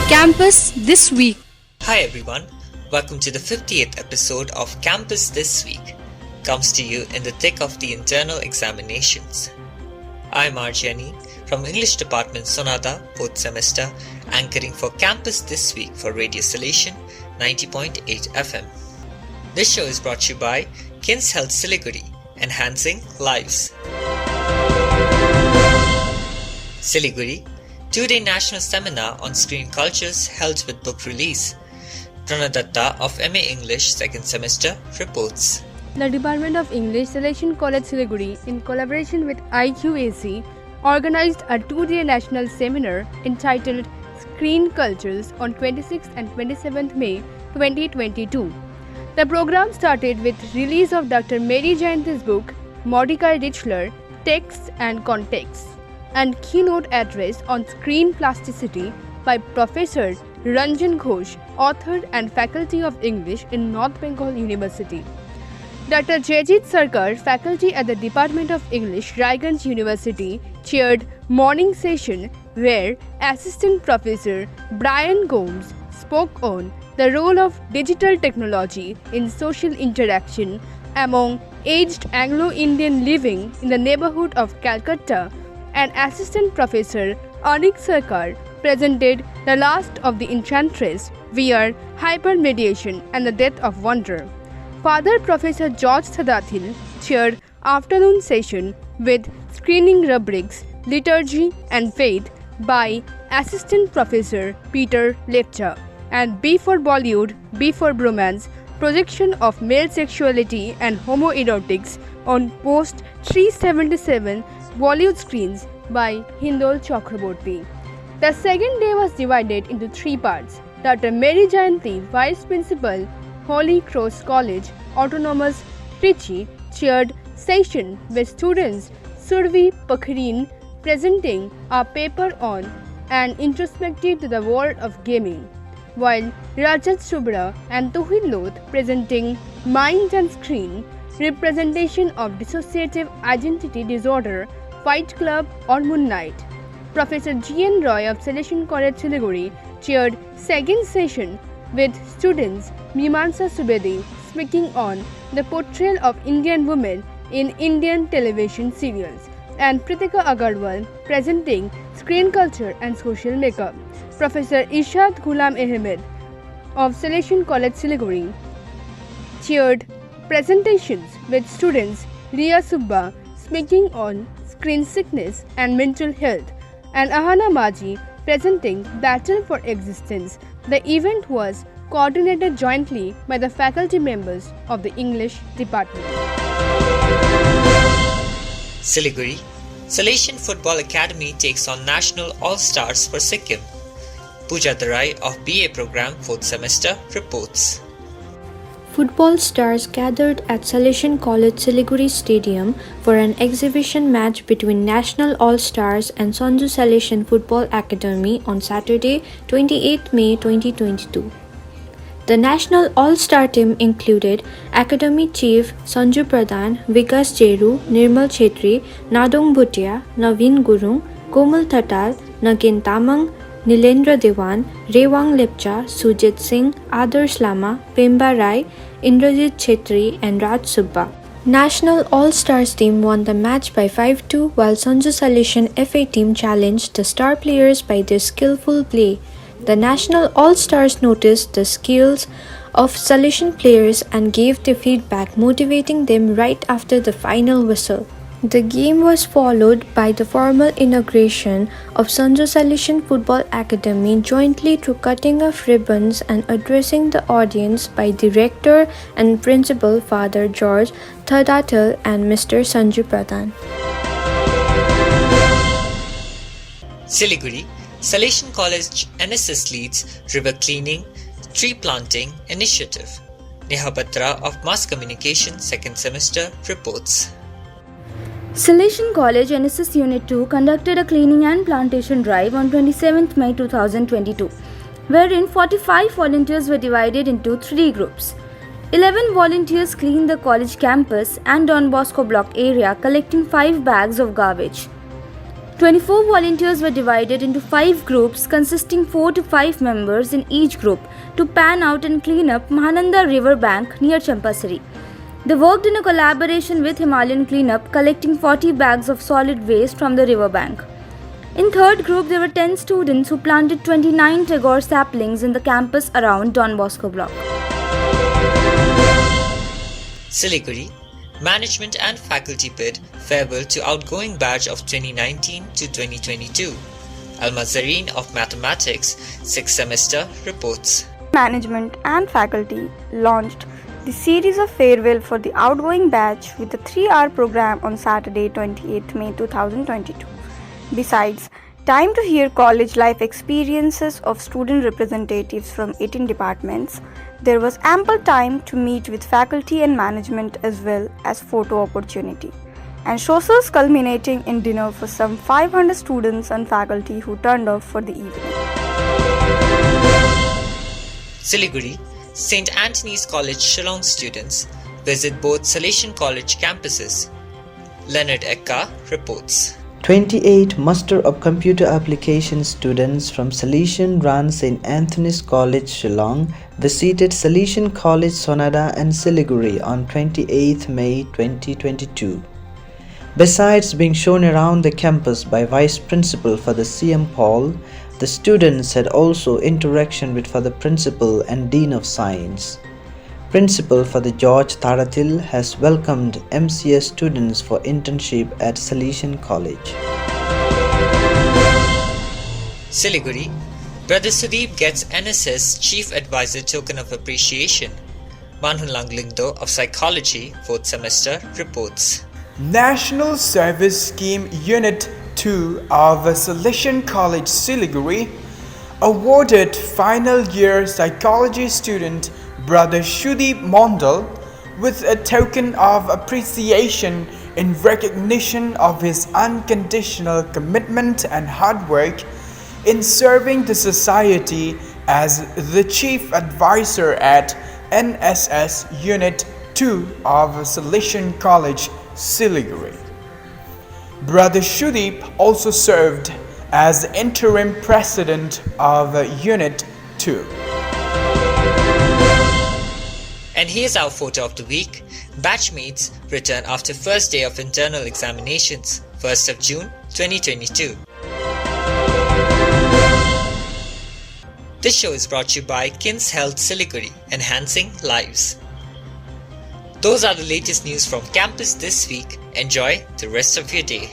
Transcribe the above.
Campus This Week. Hi everyone, welcome to the 50th episode of Campus This Week. Comes to you in the thick of the internal examinations. I'm Antony from English Department Sonada, 4th semester, anchoring for Campus This Week for Radio Salesian 90.8 FM. This show is brought to you by Kins Health Siliguri, enhancing lives. Siliguri, 2-day national seminar on screen cultures held with book release. Pranadatta of MA English 2nd semester reports. The Department of English, Salesian College Siliguri, in collaboration with IQAC, organized a 2-day national seminar entitled Screen Cultures on 26th and 27th May 2022. The program started with release of Dr. Mary Jayanti's book, Mordecai Richler, Texts and Contexts, and keynote address on screen plasticity by Professor Ranjan Ghosh, author and faculty of English in North Bengal University. Dr. Jayjit Sarkar, faculty at the Department of English, Raiganj University, chaired morning session where Assistant Professor Brian Gomes spoke on the role of digital technology in social interaction among aged Anglo-Indian living in the neighborhood of Calcutta, and Assistant Professor Anik Sarkar presented The Last of the Enchantress, VR, Hypermediation and the Death of Wonder. Father Professor George Sadathil chaired afternoon session with screening rubrics, liturgy and faith by Assistant Professor Peter Lepcha, and B for Bollywood, B for Bromance, projection of male sexuality and homoerotics on post 377 Bollywood screens by Hindol Chakraborty. The second day was divided into 3 parts. Dr. Mary Jayanti, Vice Principal, Holy Cross College, Autonomous, Trichy, chaired session with students Survi Pakhreen presenting a paper on an introspective to the world of gaming, while Rajat Subra and Tuhil Loth presenting Mind and Screen, representation of dissociative identity disorder, Fight Club or Moon Knight. Professor G.N. Roy of Salesian College Siliguri chaired second session with students Mimansa Subedi speaking on the portrayal of Indian women in Indian television serials, and Pritika Agarwal presenting screen culture and social makeup. Professor Ishad Ghulam Ahmed of Salesian College Siliguri chaired presentations with students Riya Subba speaking on screen sickness and mental health, and Ahana Maji presenting Battle for Existence. The event was coordinated jointly by the faculty members of the English department. Siliguri, Salesian Football Academy takes on National All-Stars for Sikkim. Pooja Darai of BA Program 4th semester reports. Football stars gathered at Salesian College Siliguri Stadium for an exhibition match between National All-Stars and Sanju Salesian Football Academy on Saturday, 28 May 2022. The National All-Star team included Academy Chief Sanju Pradhan, Vikas Cheru, Nirmal Chetri, Nadong Bhutia, Naveen Gurung, Komal Thatal, Nagin Tamang, Nilendra Dewan, Rewang Lepcha, Sujit Singh, Adarsh Lama, Pemba Rai, Indrajit Chetri and Raj Subba. National All-Stars team won the match by 5-2 while Sanju Salesian FA team challenged the star players by their skillful play. The National All-Stars noticed the skills of Salesian players and gave their feedback, motivating them right after the final whistle. The game was followed by the formal inauguration of Sanju Salesian Football Academy jointly through cutting of ribbons and addressing the audience by Director and Principal Father George Thadatal and Mr. Sanju Pradhan. Siliguri, Salesian College NSS leads river cleaning, tree planting initiative. Neha Batra of Mass Communication 2nd semester reports. Salesian College NSS Unit 2 conducted a cleaning and plantation drive on 27th May 2022, wherein 45 volunteers were divided into 3 groups. 11 volunteers cleaned the college campus and Don Bosco block area, collecting 5 bags of garbage. 24 volunteers were divided into 5 groups consisting 4 to 5 members in each group to pan out and clean up Mahananda river bank near Champasari. They worked in a collaboration with Himalayan Cleanup, collecting 40 bags of solid waste from the river bank. In third group, there were 10 students who planted 29 Tagore saplings in the campus around Don Bosco block. Siliguri, management and faculty bid farewell to outgoing batch of 2019 to 2022. Al-Mazareen of Mathematics, 6th semester, reports. Management and faculty launched the series of farewell for the outgoing batch with a 3-hour program on Saturday, 28 May 2022. Besides, time to hear college life experiences of student representatives from 18 departments, there was ample time to meet with faculty and management as well as photo opportunity, and socials culminating in dinner for some 500 students and faculty who turned up for the evening. Siliguri, St. Antony's College Shillong students visit both Salesian College campuses. Leonard Ekka reports. 28 Muster of Computer Application students from Salesian run St. Antony's College Shillong visited Salesian College Sonada and Siliguri on 28 May 2022. Besides being shown around the campus by Vice Principal for the CM Paul, the students had also interaction with the Principal and Dean of Science. Principal for the George Taratil has welcomed MCS students for internship at Salesian College. Siliguri, Brother Sudip gets NSS Chief Advisor Token of Appreciation. Manhunlang Lingdo of Psychology, 4th semester, reports. National Service Scheme Unit 2 of Salesian College Siliguri awarded final year psychology student Brother Sudip Mondal with a token of appreciation in recognition of his unconditional commitment and hard work in serving the society as the Chief Advisor at NSS Unit 2 of Salesian College Siliguri. Brother Sudip also served as interim president of Unit 2. And here's our photo of the week. Batchmates return after first day of internal examinations, 1st of June 2022. This show is brought to you by Kins Health Siliguri, enhancing lives. Those are the latest news from campus this week. Enjoy the rest of your day.